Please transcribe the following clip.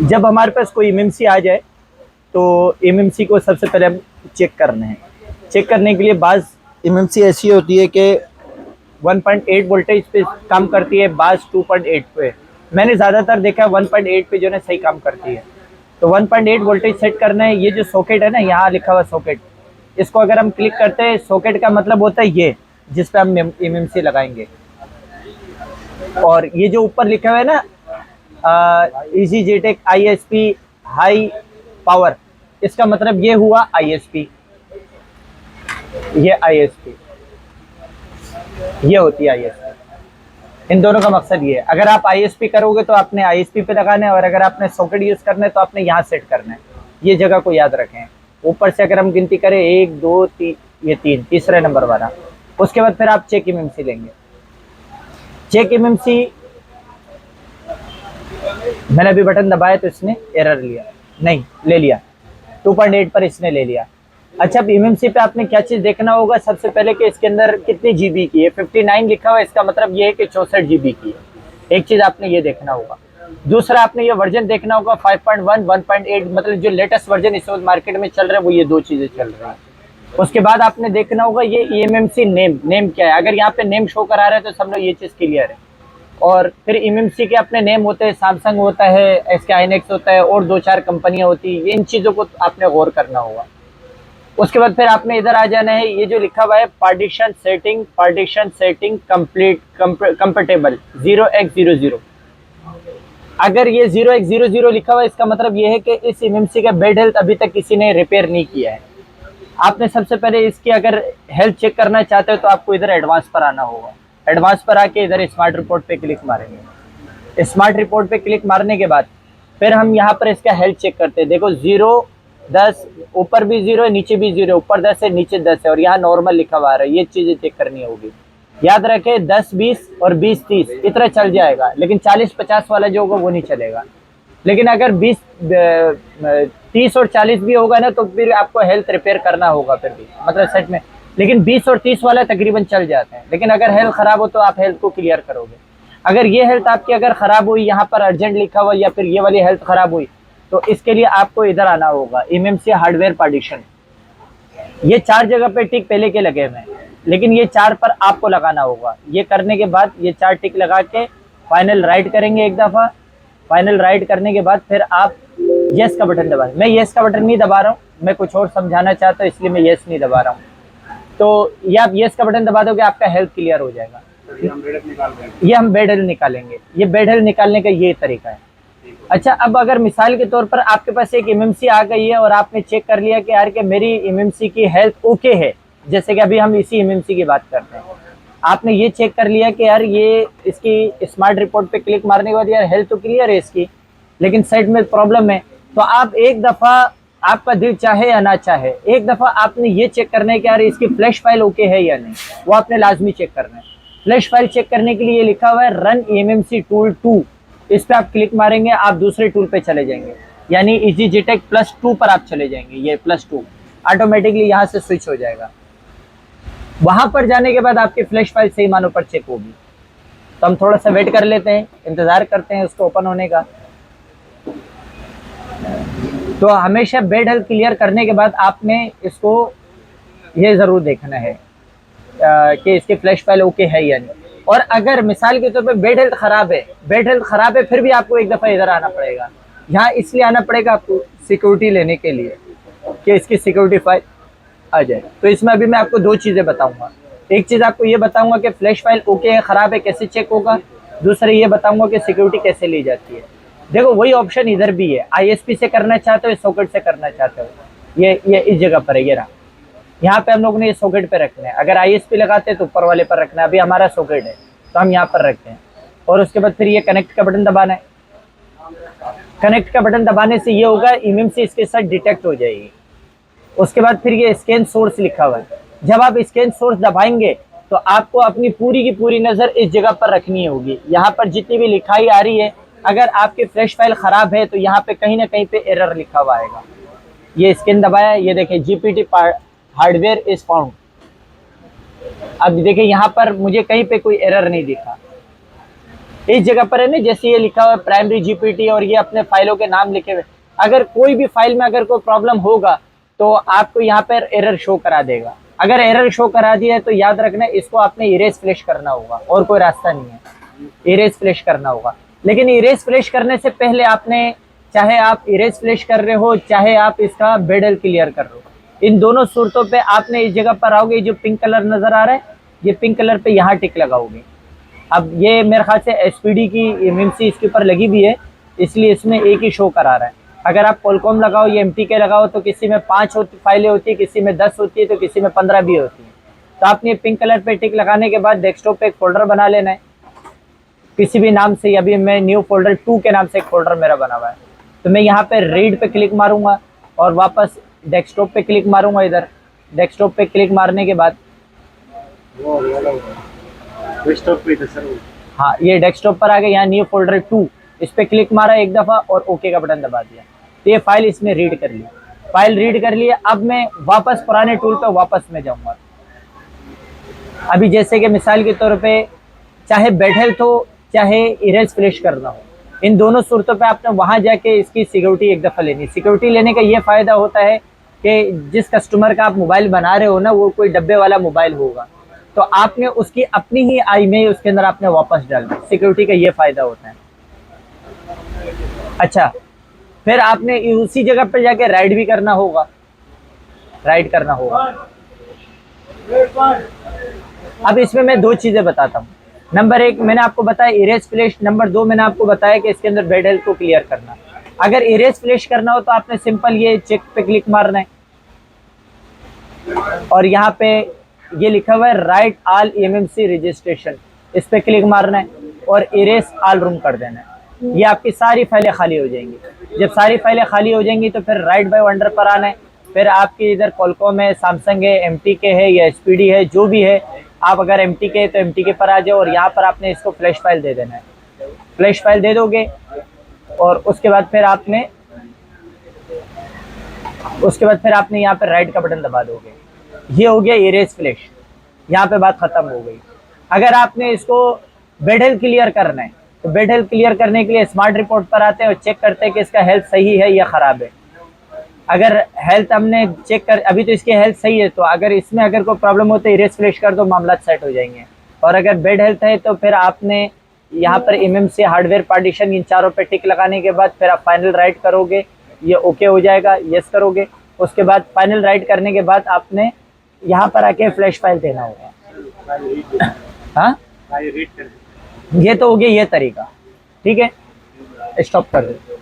जब हमारे पास कोई एमएमसी आ जाए तो एमएमसी को सबसे पहले हम चेक करना है। चेक करने के लिए बाज़ एमएमसी ऐसी होती है कि 1.8 वोल्टेज पे काम करती है, बाज़ 2.8 पे। मैंने ज़्यादातर देखा है 1.8 पे जो है सही काम करती है। तो 1.8 वोल्टेज सेट करना है। ये जो सॉकेट है ना, यहाँ लिखा हुआ सॉकेट, इसको अगर हम क्लिक करते हैं, सॉकेट का मतलब होता है ये जिस पे हम एमएमसी लगाएंगे। और ये जो ऊपर लिखा हुआ है ना, इजी जेटेक ISP हाई पावर, इसका मतलब ये हुआ ISP। ये ISP, ये होती है ISP। इन दोनों का मकसद ये है। अगर आप ISP करोगे तो आपने ISP पे लगाना है, और अगर आपने सॉकेट यूज करना है तो आपने यहाँ सेट करना है। ये जगह को याद रखें। ऊपर से अगर हम गिनती करें 1 2 3, ये 3 तीसरे नंबर वाला। उसके बाद फिर आप चेक एमएमसी लेंगे। चेक एमएमसी मैंने अभी बटन दबाया तो इसने एरर लिया, नहीं ले लिया, 2.8 पर इसने ले लिया। अच्छा, अब एमएमसी पे आपने क्या चीज़ देखना होगा सबसे पहले कि इसके अंदर कितनी जीबी की है। 59 लिखा हुआ है, इसका मतलब ये है कि 64 जीबी की है। एक चीज़ आपने ये देखना होगा। दूसरा, आपने ये वर्जन देखना होगा 5.1 1.8, मतलब जो लेटेस्ट वर्जन इस वक्त मार्केट में चल रहा है वो ये दो चीज़ें चल रही हैं। उसके बाद आपने देखना होगा ये एमएमसी नेम क्या है। अगर यहाँ पे नेम शो करा रहा है तो सब लोग ये चीज़ क्लियर है। और फिर एमएमसी के अपने नेम होते हैं, सैमसंग होता है, SK हाइनेक्स होता है, और 2-4 कंपनियां होती है। इन चीज़ों को आपने गौर करना होगा। उसके बाद फिर आपने इधर आ जाना है। ये जो लिखा हुआ है partition setting complete compatible 0x00, अगर ये 0x00 लिखा हुआ है, इसका मतलब ये है कि इस एमएमसी का बैड हेल्थ अभी तक किसी ने रिपेयर नहीं किया है। आपने सबसे पहले इसकी अगर हेल्थ चेक करना चाहते हो तो आपको इधर एडवांस पर आना होगा। एडवांस पर आके इधर स्मार्ट रिपोर्ट पे क्लिक मारेंगे। स्मार्ट रिपोर्ट पे क्लिक मारने के बाद फिर हम यहाँ पर इसका हेल्थ चेक करते हैं। देखो 0 10, ऊपर भी 0 है, नीचे भी 0, ऊपर 10 है, नीचे 10 है, और यहाँ नॉर्मल लिखा हुआ है। ये चीज़ें चेक करनी होगी। याद रखें 10 20 और 20 30 इतना चल जाएगा, लेकिन 40 50 वाला जो होगा वो नहीं चलेगा। लेकिन अगर 20 30 और 40 भी होगा ना तो फिर आपको हेल्थ रिपेयर करना होगा फिर भी, मतलब सेट में। लेकिन 20 और 30 वाला तकरीबन चल जाते हैं। लेकिन अगर हेल्थ खराब हो तो आप हेल्थ को क्लियर करोगे। अगर ये हेल्थ आपकी अगर खराब हुई, यहाँ पर अर्जेंट लिखा हुआ, या फिर ये वाली हेल्थ खराब हुई, तो इसके लिए आपको इधर आना होगा, एमएमसी हार्डवेयर पार्टीशन। ये 4 जगह पे टिक पहले के लगे हुए हैं, लेकिन ये 4 पर आपको लगाना होगा। ये करने के बाद ये 4 टिक लगा के फाइनल राइट करेंगे एक दफ़ा। फाइनल राइट करने के बाद फिर आप येस का बटन दबाएं। मैं येस का बटन नहीं दबा रहा हूँ, मैं कुछ और समझाना चाहता हूँ, इसलिए मैं येस नहीं दबा रहा हूँ। तो ये आप येस का बटन दबा दोगे, आपका हेल्थ क्लियर हो जाएगा। ये हम बेड हेल्थ निकालेंगे। ये बेड हेल्थ निकालने का ये तरीका है। अच्छा, अब अगर मिसाल के तौर पर आपके पास एक एमएमसी आ गई है और आपने चेक कर लिया कि यार कि मेरी एमएमसी की हेल्थ ओके है, जैसे कि अभी हम इसी एमएमसी की बात करते हैं। आपने ये चेक कर लिया कि यार ये इसकी स्मार्ट रिपोर्ट पे क्लिक मारने के बाद यार हेल्थ तो क्लियर है इसकी, लेकिन साइड में प्रॉब्लम है। तो आप एक दफ़ा, आपका दिल चाहे या ना चाहे, एक दफ़ा आपने ये चेक करना है कि यार इसकी फ्लैश फाइल ओके है या नहीं। वो आपने लाजमी चेक करना है। फ्लैश फाइल चेक करने के लिए ये लिखा हुआ है रन एमएमसी टूल 2, इस पर आप क्लिक मारेंगे, आप दूसरे टूल पे चले जाएंगे, यानी इजी जेटेक +2 पर आप चले जाएंगे। ये +2 ऑटोमेटिकली यहाँ से स्विच हो जाएगा। वहां पर जाने के बाद आपकी फ्लैश फाइल सही मानों पर चेक होगी। तो हम थोड़ा सा वेट कर लेते हैं, इंतजार करते हैं उसको ओपन होने का। तो हमेशा बेड हेल्थ क्लियर करने के बाद आपने इसको ये ज़रूर देखना है कि इसकी फ्लैश फाइल ओके है या नहीं। और अगर मिसाल के तौर पे बेड हेल्थ ख़राब है, फिर भी आपको एक दफ़ा इधर आना पड़ेगा। यहाँ इसलिए आना पड़ेगा आपको सिक्योरिटी लेने के लिए कि इसकी सिक्योरिटी फाइल आ जाए। तो इसमें अभी मैं आपको 2 चीज़ें बताऊँगा। एक चीज़ आपको ये बताऊँगा कि फ्लैश फाइल ओके है, ख़राब है, कैसे चेक होगा। दूसरा ये बताऊँगा कि सिक्योरिटी कैसे ली जाती है। देखो वही ऑप्शन इधर भी है, ISP से करना चाहते हो, सॉकेट से करना चाहते हो, ये इस जगह पर है। ये रहा, यहाँ पे हम लोग ने ये सॉकेट पे रखना है। अगर ISP लगाते हैं तो ऊपर वाले पर रखना है। अभी हमारा सॉकेट है तो हम यहाँ पर रखते हैं। और उसके बाद फिर ये कनेक्ट का बटन दबाना है। कनेक्ट का बटन दबाने से ये होगा एमएमसी इसके साथ डिटेक्ट हो जाएगी। उसके बाद फिर ये स्कैन सोर्स लिखा हुआ है। जब आप स्कैन सोर्स दबाएंगे तो आपको अपनी पूरी की पूरी नज़र इस जगह पर रखनी होगी। यहाँ पर जितनी भी लिखाई आ रही है, अगर आपकी फ्लैश फाइल ख़राब है तो यहाँ पे कहीं ना कहीं पे एरर लिखा हुआ आएगा। ये स्कैन दबाया, ये देखें GPT हार्डवेयर इज फाउंड। अब देखिए यहाँ पर मुझे कहीं पे कोई एरर नहीं दिखा। इस जगह पर है ना, जैसे ये लिखा हुआ है प्राइमरी जीपीटी और ये अपने फाइलों के नाम लिखे हुए, अगर कोई भी फाइल में अगर कोई प्रॉब्लम होगा तो आपको यहाँ पर एरर शो करा देगा। अगर एरर शो करा दिया है तो याद रखना इसको आपने इरेज फ्लैश करना होगा, और कोई रास्ता नहीं है, इरेज फ्लैश करना होगा। लेकिन इरेज फ्लैश करने से पहले आपने, चाहे आप इरेज फ्लैश कर रहे हो चाहे आप इसका बेड हेल्थ क्लियर कर रहे हो, इन दोनों सूरतों पे आपने इस जगह पर आओगे, जो पिंक कलर नजर आ रहा है ये पिंक कलर पे यहाँ टिक लगाओगे। अब ये मेरे ख्याल से एसपीडी की एमएमसी इसके ऊपर लगी भी है, इसलिए इसमें एक ही शो करा रहा है। अगर आप कॉलकॉम लगाओ या एमटीके लगाओ तो किसी में 5 फाइलें होती है, किसी में 10 होती है, तो किसी में 15 भी होती है। तो आपने पिंक कलर पे टिक लगाने के बाद डेस्कटॉप पे एक फोल्डर बना लेना है किसी भी नाम से। अभी मैं न्यू फोल्डर 2 के नाम से एक फोल्डर मेरा बना हुआ है, तो मैं यहाँ पे रीड पे क्लिक मारूंगा और वापस डेस्कटॉप पे क्लिक मारूंगा। इधर डेस्कटॉप पे क्लिक मारने के बाद डेस्कटॉप पे सर, हाँ ये डेस्कटॉप पर आ गया, यहाँ न्यू फोल्डर 2, इस पे क्लिक मारा एक दफ़ा और ओके का बटन दबा दिया, तो ये फाइल इसने रीड कर ली। फाइल रीड कर लिया, अब मैं वापस पुराने टूल पे वापस में जाऊंगा। अभी जैसे कि मिसाल के तौर पे चाहे बेड हेल्थ हो चाहे इरेज फ्लैश करना हो, इन दोनों सूरतों पे आपने वहां जाके इसकी सिक्योरिटी एक दफ़ा लेनी। सिक्योरिटी लेने का ये फ़ायदा होता है कि जिस कस्टमर का आप मोबाइल बना रहे हो ना, वो कोई डब्बे वाला मोबाइल होगा, तो आपने उसकी अपनी ही आई में उसके अंदर आपने वापस डाल दी। सिक्योरिटी का ये फ़ायदा होता है। अच्छा, फिर आपने उसी जगह पर जाके राइट भी करना होगा, राइट करना होगा। अब इसमें मैं 2 चीज़ें बताता हूँ। नंबर 1 मैंने आपको बताया इरेज फ्लैश, नंबर 2 मैंने आपको बताया कि इसके अंदर बेड हेल्थ को क्लियर करना। अगर इरेज फ्लैश करना हो तो आपने सिंपल ये चेक पे क्लिक मारना है और यहाँ पे ये लिखा हुआ है राइट ऑल एमएमसी रजिस्ट्रेशन, इस पे क्लिक मारना है और इरेज ऑल रूम कर देना है। ये आपकी सारी फाइलें खाली हो जाएंगी। जब सारी फाइलें खाली हो जाएंगी तो फिर राइट बाय वंडर पर आना है। फिर आपकी इधर कॉलकॉम है, सैमसंग है, एमटीके है या एसपीडी है, जो भी है, आप अगर एमटीके है तो एमटीके पर आ जाओ और यहाँ पर आपने इसको फ्लैश फाइल दे देना है। फ्लैश फाइल दे दोगे और उसके बाद फिर आपने यहाँ पर राइट का बटन दबा दोगे। ये हो गया इरेज फ्लैश, यहाँ पे बात खत्म हो गई। अगर आपने इसको बेड हेल्थ क्लियर करना है तो बेड हेल्थ क्लियर करने के लिए स्मार्ट रिपोर्ट पर आते हैं और चेक करते हैं कि इसका हेल्थ सही है या ख़राब है। अगर हेल्थ हमने चेक कर, अभी तो इसकी हेल्थ सही है, तो अगर इसमें अगर कोई प्रॉब्लम हो तो इरेज फ्लैश कर दो, मामला सेट हो जाएंगे। और अगर बेड हेल्थ है तो फिर आपने यहाँ पर एमएमसी हार्डवेयर पार्टीशन, इन चारों पे टिक लगाने के बाद फिर आप फाइनल राइट करोगे, ये ओके हो जाएगा, यस करोगे। उसके बाद फाइनल राइट करने के बाद आपने यहाँ पर आके फ्लैश फाइल देना होगा। हाँ, ये तो हो गया ये तरीका, ठीक है, स्टॉप कर दो।